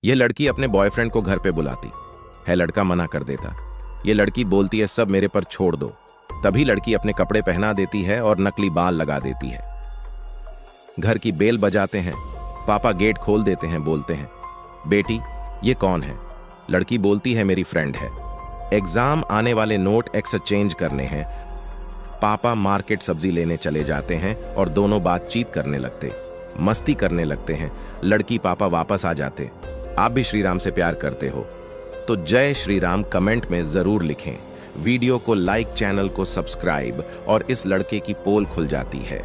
यह लड़की अपने बॉयफ्रेंड को घर पे बुलाती है। लड़का मना कर देता। ये लड़की बोलती है सब मेरे पर छोड़ दो। तभी लड़की अपने कपड़े पहना देती है और नकली बाल लगा देती है। घर की बेल बजाते हैं। पापा गेट खोल देते हैं, बोलते हैं बेटी ये कौन है। लड़की बोलती है मेरी फ्रेंड है। एग्जाम आने वाले नोट एक्सचेंज करने हैं। पापा मार्केट सब्जी लेने चले जाते हैं और दोनों बातचीत करने लगते, मस्ती करने लगते हैं। लड़की पापा वापस आ जाते। आप भी श्री राम से प्यार करते हो तो जय श्री राम कमेंट में जरूर लिखें। वीडियो को लाइक, चैनल को सब्सक्राइब और इस लड़के की पोल खुल जाती है।